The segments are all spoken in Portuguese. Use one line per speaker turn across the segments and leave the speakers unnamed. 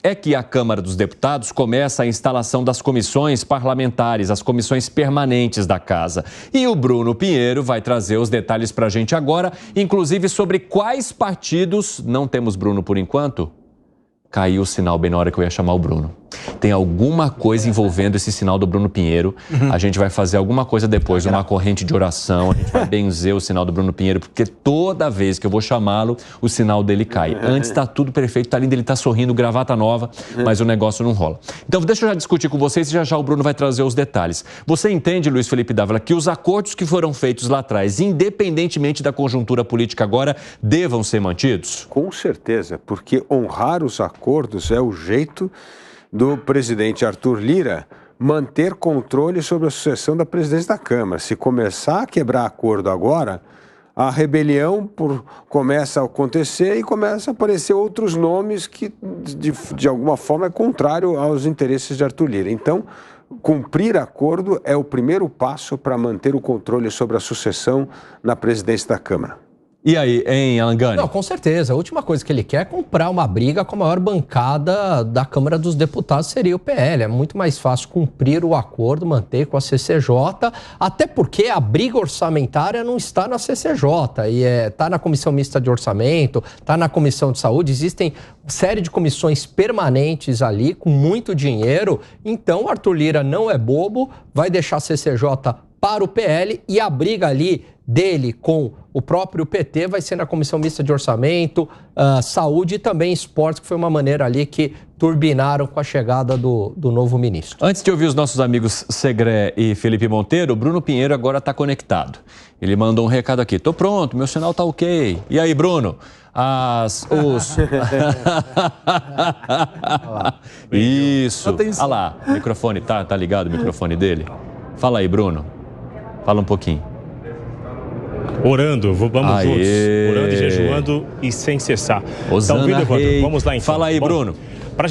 é que a Câmara dos Deputados começa a instalação das comissões parlamentares, as comissões permanentes da Casa. E o Bruno Pinheiro vai trazer os detalhes para a gente agora, inclusive sobre quais partidos... Não temos Bruno por enquanto? Caiu o sinal bem na hora que eu ia chamar o Bruno. Tem alguma coisa envolvendo esse sinal do Bruno Pinheiro. A gente vai fazer alguma coisa depois, uma corrente de oração. A gente vai benzer o sinal do Bruno Pinheiro, porque toda vez que eu vou chamá-lo, o sinal dele cai. Antes tá tudo perfeito, tá lindo, ele tá sorrindo, gravata nova, mas o negócio não rola. Então, deixa eu já discutir com vocês e já o Bruno vai trazer os detalhes. Você entende, Luiz Felipe Dávila, que os acordos que foram feitos lá atrás, independentemente da conjuntura política agora, devam ser mantidos?
Com certeza, porque honrar os acordos é o jeito do presidente Arthur Lira manter controle sobre a sucessão da presidência da Câmara. Se começar a quebrar acordo agora, a rebelião começa a acontecer e começa a aparecer outros nomes que, de alguma forma, é contrário aos interesses de Arthur Lira. Então, cumprir acordo é o primeiro passo para manter o controle sobre a sucessão na presidência da Câmara.
E aí, hein, Alangani?
Não, com certeza. A última coisa que ele quer é comprar uma briga com a maior bancada da Câmara dos Deputados, seria o PL. É muito mais fácil cumprir o acordo, manter com a CCJ, até porque a briga orçamentária não está na CCJ, e está na Comissão Mista de Orçamento, está na Comissão de Saúde, existem série de comissões permanentes ali, com muito dinheiro. Então, o Arthur Lira não é bobo, vai deixar a CCJ para o PL, e a briga ali dele com o próprio PT vai ser na Comissão Mista de Orçamento, Saúde e também Esportes, que foi uma maneira ali que turbinaram com a chegada do novo ministro.
Antes de ouvir os nossos amigos Segré e Felipe Monteiro, o Bruno Pinheiro agora está conectado. Ele mandou um recado aqui. Tô pronto, meu sinal tá ok. E aí, Bruno? Isso. Olha lá, o microfone, tá ligado o microfone dele? Fala aí, Bruno. Fala um pouquinho.
Orando, vamos juntos, orando e jejuando e sem cessar.
Osana Rei.
Vamos lá então.
Fala aí, Bruno.
Para a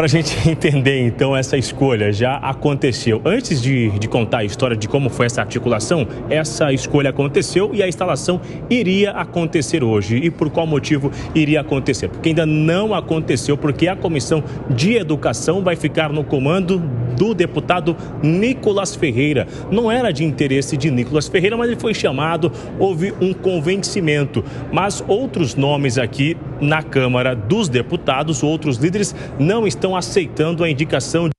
gente entender, então, essa escolha já aconteceu. Antes de contar a história de como foi essa articulação, essa escolha aconteceu e a instalação iria acontecer hoje. E por qual motivo iria acontecer? Porque ainda não aconteceu, porque a Comissão de Educação vai ficar no comando do deputado Nicolas Ferreira. Não era de interesse de Nicolas Ferreira, mas ele foi chamado, houve um convencimento. Mas outros nomes aqui na Câmara dos Deputados, outros líderes, não estão aceitando a indicação de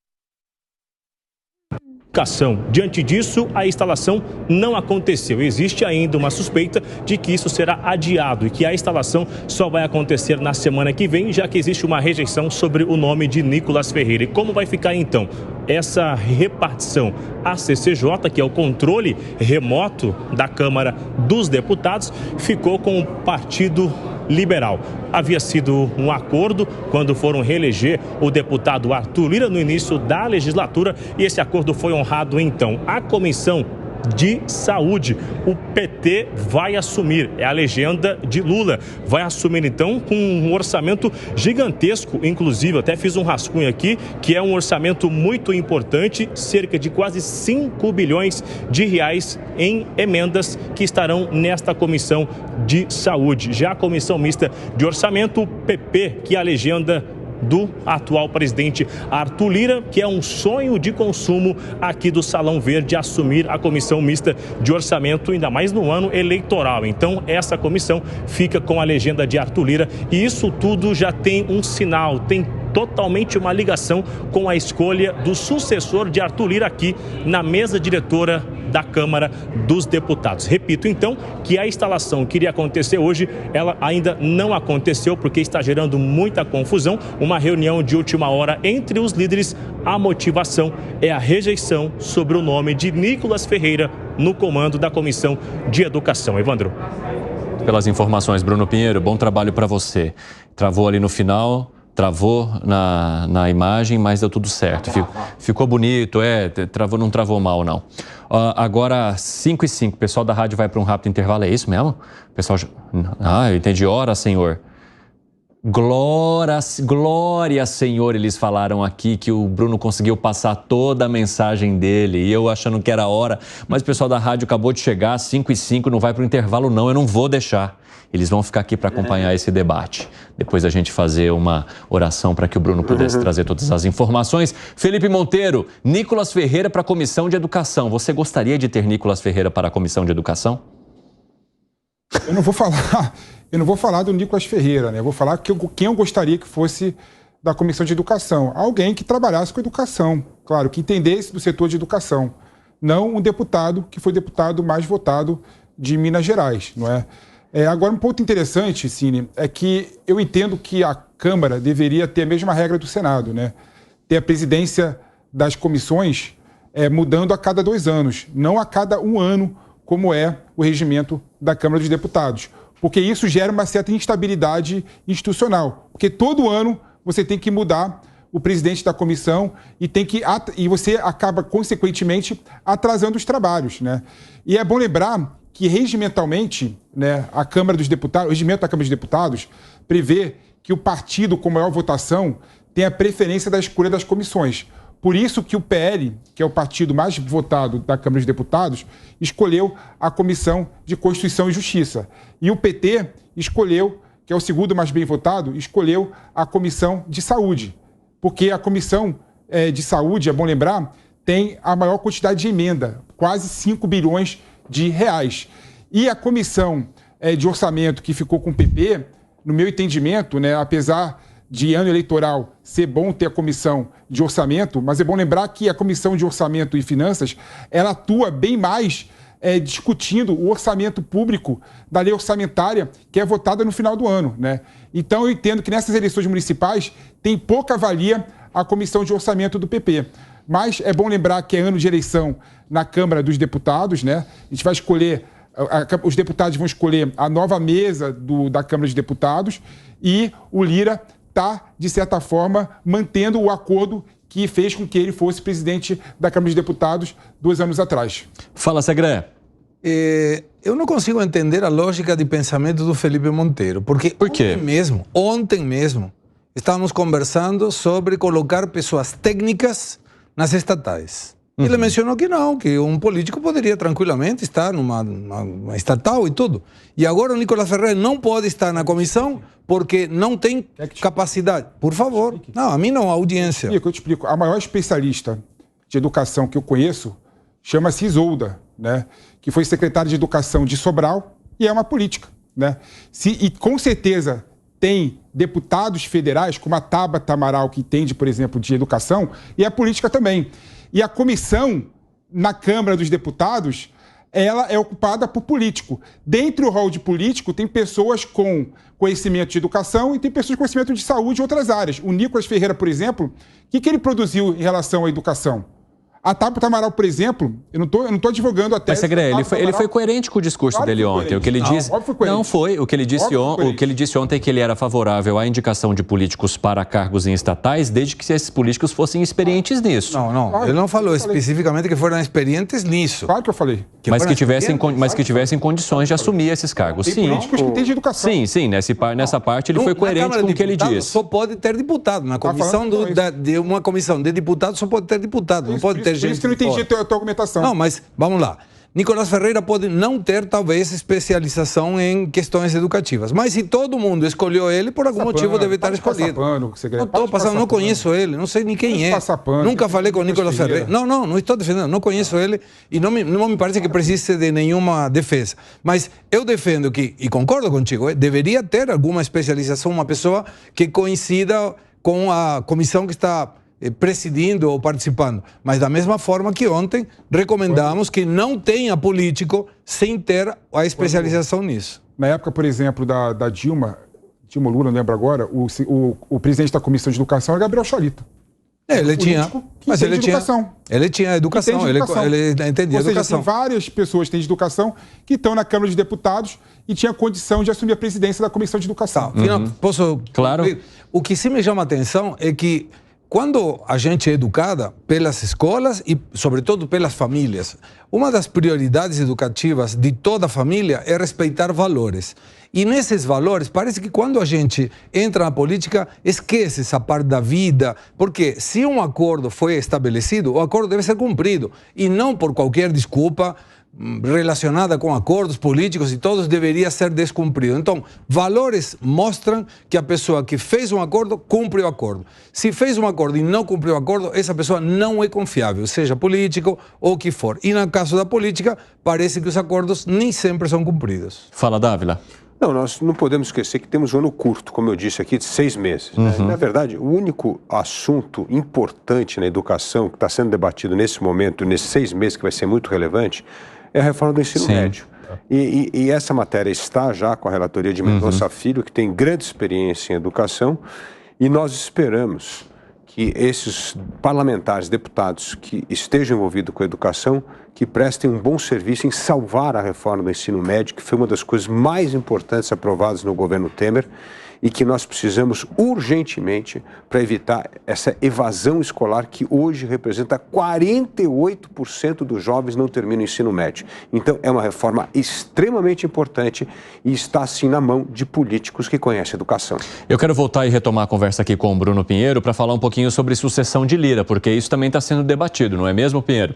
educação. Diante disso, a instalação não aconteceu. Existe ainda uma suspeita de que isso será adiado e que a instalação só vai acontecer na semana que vem, já que existe uma rejeição sobre o nome de Nicolas Ferreira. E como vai ficar então essa repartição? A CCJ, que é o controle remoto da Câmara dos Deputados, ficou com o Partido Liberal. Havia sido um acordo quando foram reeleger o deputado Arthur Lira no início da legislatura e esse acordo foi honrado então. A Comissão de Saúde, o PT vai assumir, é a legenda de Lula, vai assumir então com um orçamento gigantesco, inclusive até fiz um rascunho aqui, que é um orçamento muito importante, cerca de quase 5 bilhões de reais em emendas que estarão nesta Comissão de Saúde. Já a Comissão Mista de Orçamento, o PP, que é a legenda do atual presidente Arthur Lira, que é um sonho de consumo aqui do Salão Verde, assumir a Comissão Mista de Orçamento, ainda mais no ano eleitoral. Então, essa comissão fica com a legenda de Arthur Lira e isso tudo já tem um sinal, tem totalmente uma ligação com a escolha do sucessor de Arthur Lira aqui na mesa diretora da Câmara dos Deputados. Repito, então, que a instalação que iria acontecer hoje, ela ainda não aconteceu porque está gerando muita confusão. Uma reunião de última hora entre os líderes, a motivação é a rejeição sobre o nome de Nicolas Ferreira no comando da Comissão de Educação. Evandro.
Pelas informações, Bruno Pinheiro, bom trabalho para você. Travou ali no final... Travou na imagem, mas deu tudo certo. Ficou bonito, não travou mal, não. Agora, 5h05, o pessoal da rádio vai para um rápido intervalo, é isso mesmo? Pessoal, eu entendi, hora, senhor. Glória, Senhor, eles falaram aqui que o Bruno conseguiu passar toda a mensagem dele e eu achando que era a hora, mas o pessoal da rádio acabou de chegar, 5h05, não vai para o intervalo não, eu não vou deixar. Eles vão ficar aqui para acompanhar esse debate. Depois a gente fazer uma oração para que o Bruno pudesse trazer todas as informações. Felipe Monteiro, Nicolas Ferreira para a Comissão de Educação. Você gostaria de ter Nicolas Ferreira para a Comissão de Educação?
Eu não vou falar do Nicolas Ferreira, né? Eu vou falar quem eu gostaria que fosse da Comissão de Educação. Alguém que trabalhasse com educação, claro, que entendesse do setor de educação. Não um deputado que foi deputado mais votado de Minas Gerais, não é? Agora, um ponto interessante, Cine, é que eu entendo que a Câmara deveria ter a mesma regra do Senado, né? Ter a presidência das comissões mudando a cada 2 anos, não a cada 1 ano, como é o regimento da Câmara dos Deputados. Porque isso gera uma certa instabilidade institucional. Porque todo ano você tem que mudar o presidente da comissão e você acaba, consequentemente, atrasando os trabalhos, né? E é bom lembrar que regimentalmente, né, o regimento da Câmara dos Deputados prevê que o partido com maior votação tem a preferência da escolha das comissões. Por isso que o PL, que é o partido mais votado da Câmara dos Deputados, escolheu a Comissão de Constituição e Justiça. E o PT escolheu, que é o segundo mais bem votado, escolheu a Comissão de Saúde. Porque a Comissão de Saúde, é bom lembrar, tem a maior quantidade de emenda, quase 5 bilhões de reais. E a Comissão de Orçamento, que ficou com o PP, no meu entendimento, né, apesar de ano eleitoral ser bom ter a Comissão de Orçamento, mas é bom lembrar que a Comissão de Orçamento e Finanças, ela atua bem mais discutindo o orçamento público da lei orçamentária que é votada no final do ano, né? Então eu entendo que nessas eleições municipais tem pouca valia a Comissão de Orçamento do PP. Mas é bom lembrar que é ano de eleição na Câmara dos Deputados, né? A gente vai escolher, os deputados vão escolher a nova mesa da Câmara dos Deputados e o Lira está, de certa forma, mantendo o acordo que fez com que ele fosse presidente da Câmara dos Deputados 2 anos atrás.
Fala, Segré.
Eu não consigo entender a lógica de pensamento do Felipe Monteiro. Por quê? Ontem mesmo, estávamos conversando sobre colocar pessoas técnicas nas estatais. Ele mencionou que não, que um político poderia tranquilamente estar numa estatal e tudo. E agora o Nicolas Ferreira não pode estar na comissão porque não tem capacidade. Por favor. Não, a mim não, a audiência.
Eu te explico. A maior especialista de educação que eu conheço chama-se Isolda, né? Que foi secretária de Educação de Sobral e é uma política, né? E com certeza tem deputados federais, como a Tabata Amaral, que entende, por exemplo, de educação, e a política também. E a comissão, na Câmara dos Deputados, ela é ocupada por político. Dentro do rol de político, tem pessoas com conhecimento de educação e tem pessoas com conhecimento de saúde e outras áreas. O Nicolas Ferreira, por exemplo, o que ele produziu em relação à educação? A Tabata Amaral, por exemplo, eu não tô advogando a tese...
Mas, Segré, ele foi coerente com o discurso dele ontem. O que ele disse... Não foi. O que ele disse ontem é que ele era favorável à indicação de políticos para cargos em estatais, desde que esses políticos fossem experientes nisso.
Não. Ele não falou especificamente que foram experientes nisso.
Claro que eu falei.
Mas que tivessem condições de assumir esses cargos.
Tem políticos que têm de educação.
Sim. Nessa parte ele foi coerente com o que ele disse.
Só pode ter deputado. Na comissão de uma comissão de deputados só pode ter deputado. Não pode ter gente.
Por isso que eu não entendi a tua argumentação.
Não, mas vamos lá. Nicolas Ferreira pode não ter, talvez, especialização em questões educativas. Mas se todo mundo escolheu ele, por algum motivo deve estar escolhido. Não conheço ele, não sei nem quem é. Nunca falei com o Nicolas Ferreira. Não estou defendendo, não conheço ele e não me parece que precise de nenhuma defesa. Mas eu defendo que, e concordo contigo, deveria ter alguma especialização, uma pessoa que coincida com a comissão que está presidindo ou participando, mas da mesma forma que ontem recomendamos que não tenha político sem ter a especialização nisso.
Na época, por exemplo, da Dilma Lula, não lembro agora, o presidente da Comissão de Educação era Gabriel Cholita.
Ele tinha educação, ele entendia educação.
Ou seja, tem várias pessoas que têm de educação que estão na Câmara de Deputados e tinham condição de assumir a presidência da Comissão de Educação.
Posso?
Claro.
O que sim me chama a atenção é que quando a gente é educada pelas escolas e, sobretudo, pelas famílias, uma das prioridades educativas de toda a família é respeitar valores. E nesses valores, parece que quando a gente entra na política, esquece essa parte da vida, porque se um acordo foi estabelecido, o acordo deve ser cumprido, e não por qualquer desculpa relacionada com acordos políticos e todos deveria ser descumprido. Então, valores mostram que a pessoa que fez um acordo, cumpre o acordo. Se fez um acordo e não cumpriu o acordo, essa pessoa não é confiável, seja político ou o que for. E no caso da política, parece que os acordos nem sempre são cumpridos.
Fala, Dávila.
Não, nós não podemos esquecer que temos um ano curto, como eu disse aqui, de 6 meses. Né? Na verdade, o único assunto importante na educação que está sendo debatido nesse momento, nesses 6 meses, que vai ser muito relevante, é a reforma do ensino médio. E essa matéria está já com a relatoria de Mendonça Filho, que tem grande experiência em educação, e nós esperamos que esses parlamentares, deputados que estejam envolvidos com a educação, que prestem um bom serviço em salvar a reforma do ensino médio, que foi uma das coisas mais importantes aprovadas no governo Temer, e que nós precisamos urgentemente para evitar essa evasão escolar que hoje representa 48% dos jovens não terminam o ensino médio. Então é uma reforma extremamente importante e está assim na mão de políticos que conhecem a educação.
Eu quero voltar e retomar a conversa aqui com o Bruno Pinheiro para falar um pouquinho sobre sucessão de Lira, porque isso também está sendo debatido, não é mesmo, Pinheiro?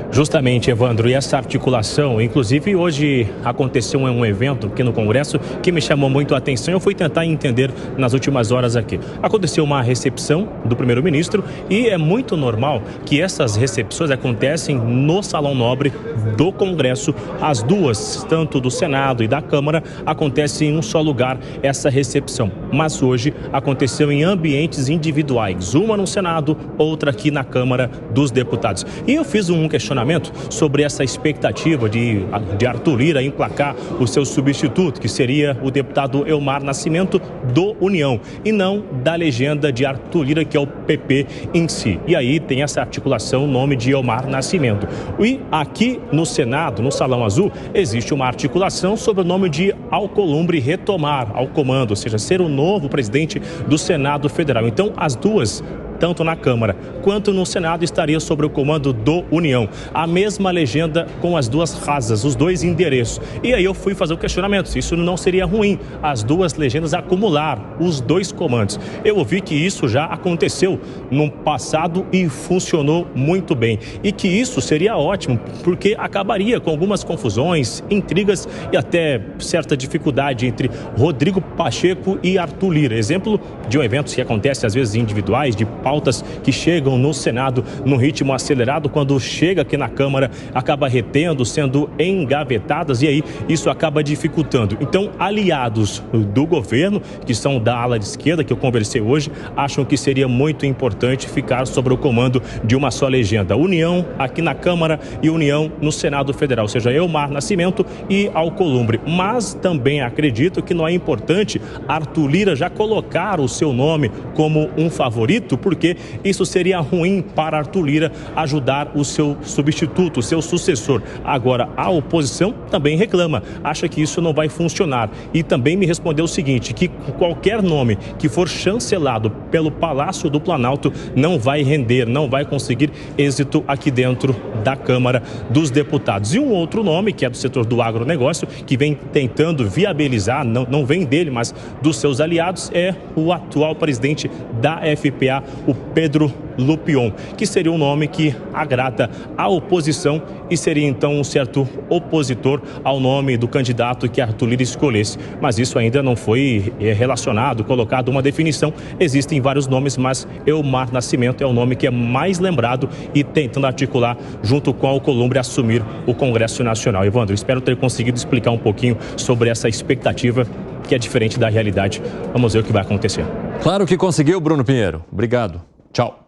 Justamente, Evandro, e essa articulação, inclusive hoje aconteceu um evento aqui no Congresso que me chamou muito a atenção e eu fui tentar entender nas últimas horas aqui. Aconteceu uma recepção do primeiro-ministro e é muito normal que essas recepções acontecem no Salão Nobre do Congresso. As duas, tanto do Senado e da Câmara, acontecem em um só lugar essa recepção. Mas hoje aconteceu em ambientes individuais, uma no Senado, outra aqui na Câmara dos Deputados. E eu fiz um questionamento sobre essa expectativa de Arthur Lira emplacar o seu substituto, que seria o deputado Elmar Nascimento do União, e não da legenda de Arthur Lira, que é o PP em si. E aí tem essa articulação, o nome de Elmar Nascimento. E aqui no Senado, no Salão Azul, existe uma articulação sobre o nome de Alcolumbre retomar ao comando, ou seja, ser o novo presidente do Senado Federal. Então, as duas, tanto na Câmara quanto no Senado, estaria sob o comando do União. A mesma legenda com as duas rasas, os dois endereços. E aí eu fui fazer o questionamento se isso não seria ruim, as duas legendas acumular os dois comandos. Eu ouvi que isso já aconteceu no passado e funcionou muito bem. E que isso seria ótimo, porque acabaria com algumas confusões, intrigas e até certa dificuldade entre Rodrigo Pacheco e Arthur Lira. Exemplo de um evento que acontece às vezes individuais, de pautas que chegam no Senado num ritmo acelerado, quando chega aqui na Câmara, acaba retendo, sendo engavetadas, e aí isso acaba dificultando. Então, aliados do governo, que são da ala de esquerda, que eu conversei hoje, acham que seria muito importante ficar sob o comando de uma só legenda. União aqui na Câmara e União no Senado Federal, ou seja, Elmar Nascimento e Alcolumbre. Mas também acredito que não é importante Arthur Lira já colocar o seu nome como um favorito, porque isso seria ruim para Arthur Lira ajudar o seu substituto, o seu sucessor. Agora, a oposição também reclama, acha que isso não vai funcionar. E também me respondeu o seguinte, que qualquer nome que for chancelado pelo Palácio do Planalto não vai render, não vai conseguir êxito aqui dentro da Câmara dos Deputados. E um outro nome, que é do setor do agronegócio, que vem tentando viabilizar, não vem dele, mas dos seus aliados, é o atual presidente da FPA, o Pedro Lupion, que seria um nome que agrada a oposição e seria então um certo opositor ao nome do candidato que Arthur Lira escolhesse. Mas isso ainda não foi relacionado, colocado uma definição. Existem vários nomes, mas Elmar Nascimento é o nome que é mais lembrado e tentando articular junto com Alcolumbre assumir o Congresso Nacional. Evandro, espero ter conseguido explicar um pouquinho sobre essa expectativa que é diferente da realidade. Vamos ver o que vai acontecer.
Claro que conseguiu, Bruno Pinheiro. Obrigado. Tchau.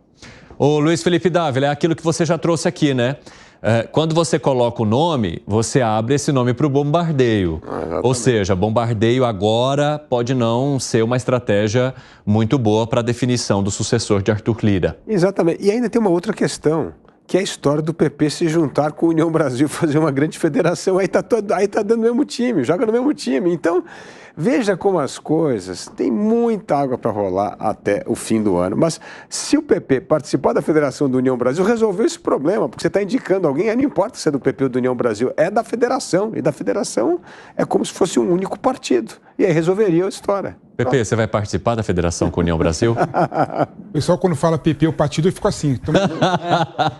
Ô Luiz Felipe Dávila, é aquilo que você já trouxe aqui, né? Quando você coloca o nome, você abre esse nome para o bombardeio. Ou seja, bombardeio agora pode não ser uma estratégia muito boa para a definição do sucessor de Arthur Lira.
Exatamente. E ainda tem uma outra questão, que é a história do PP se juntar com a União Brasil, fazer uma grande federação. Aí tá dando o mesmo time, joga no mesmo time. Então, veja como as coisas, tem muita água para rolar até o fim do ano. Mas se o PP participar da Federação do União Brasil, resolveu esse problema, porque você está indicando alguém, aí não importa se é do PP ou do União Brasil, é da Federação. E da Federação é como se fosse um único partido. E aí resolveria a história.
PP, você vai participar da Federação com a União Brasil?
O pessoal, quando fala PP, o partido, eu fico assim.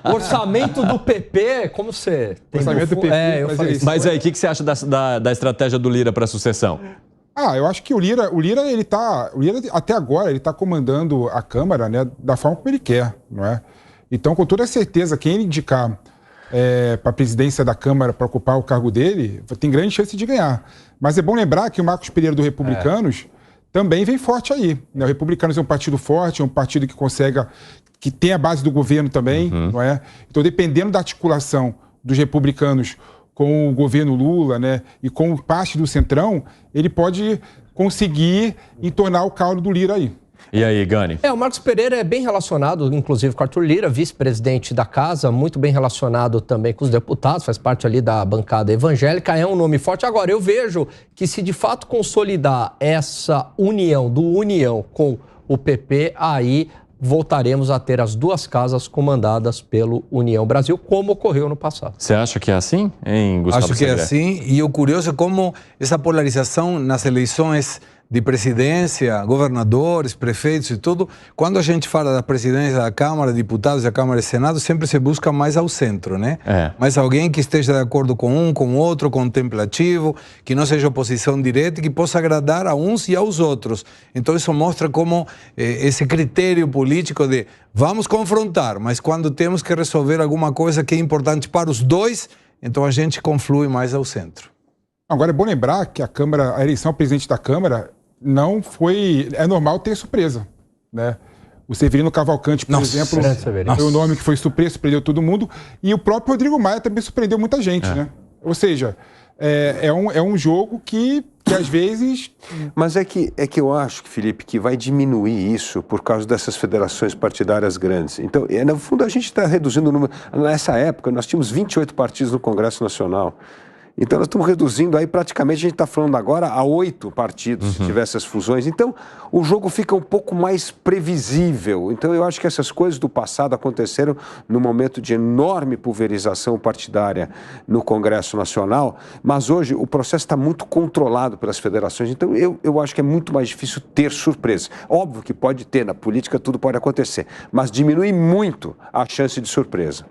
O orçamento do PP, como você tem
orçamento do PP,
eu falei isso.
Mas aí, o que você acha da estratégia do Lira para a sucessão?
Eu acho que o Lira até agora, ele está comandando a Câmara, né, da forma como ele quer, não é? Então, com toda certeza, quem ele indicar para a presidência da Câmara para ocupar o cargo dele, tem grande chance de ganhar. Mas é bom lembrar que o Marcos Pereira do Republicanos também vem forte aí, né? O Republicanos é um partido forte, é um partido que tem a base do governo também, não é? Então, dependendo da articulação dos republicanos com o governo Lula, né, e com parte do Centrão, ele pode conseguir entornar o caldo do Lira aí.
E aí, Gani?
O Marcos Pereira é bem relacionado, inclusive, com o Arthur Lira, vice-presidente da casa, muito bem relacionado também com os deputados, faz parte ali da bancada evangélica, é um nome forte. Agora, eu vejo que se de fato consolidar essa união com o PP, aí voltaremos a ter as duas casas comandadas pelo União Brasil, como ocorreu no passado.
Você acha que é assim, hein, Gustavo?
Acho que é assim, e o curioso é como essa polarização nas eleições de presidência, governadores, prefeitos e tudo, quando a gente fala da presidência da Câmara, deputados da Câmara e Senado, sempre se busca mais ao centro, né? Mas alguém que esteja de acordo com um, com o outro, contemplativo, que não seja oposição direta e que possa agradar a uns e aos outros. Então isso mostra como esse critério político de vamos confrontar, mas quando temos que resolver alguma coisa que é importante para os dois, então a gente conflui mais ao centro.
Agora é bom lembrar que a eleição ao presidente da Câmara não foi... É normal ter surpresa, né? O Severino Cavalcante, por exemplo, foi um nome que foi surpresa, surpreendeu todo mundo. E o próprio Rodrigo Maia também surpreendeu muita gente, né? Ou seja, é um jogo que às vezes...
Mas é que eu acho, Felipe, que vai diminuir isso por causa dessas federações partidárias grandes. Então, no fundo, a gente está reduzindo o número... Nessa época, nós tínhamos 28 partidos no Congresso Nacional. Então, nós estamos reduzindo aí, praticamente, a gente está falando agora a 8 partidos, se tiver essas fusões. Então, o jogo fica um pouco mais previsível. Então, eu acho que essas coisas do passado aconteceram num momento de enorme pulverização partidária no Congresso Nacional, mas hoje o processo está muito controlado pelas federações. Então, eu acho que é muito mais difícil ter surpresa. Óbvio que pode ter, na política tudo pode acontecer, mas diminui muito a chance de surpresa.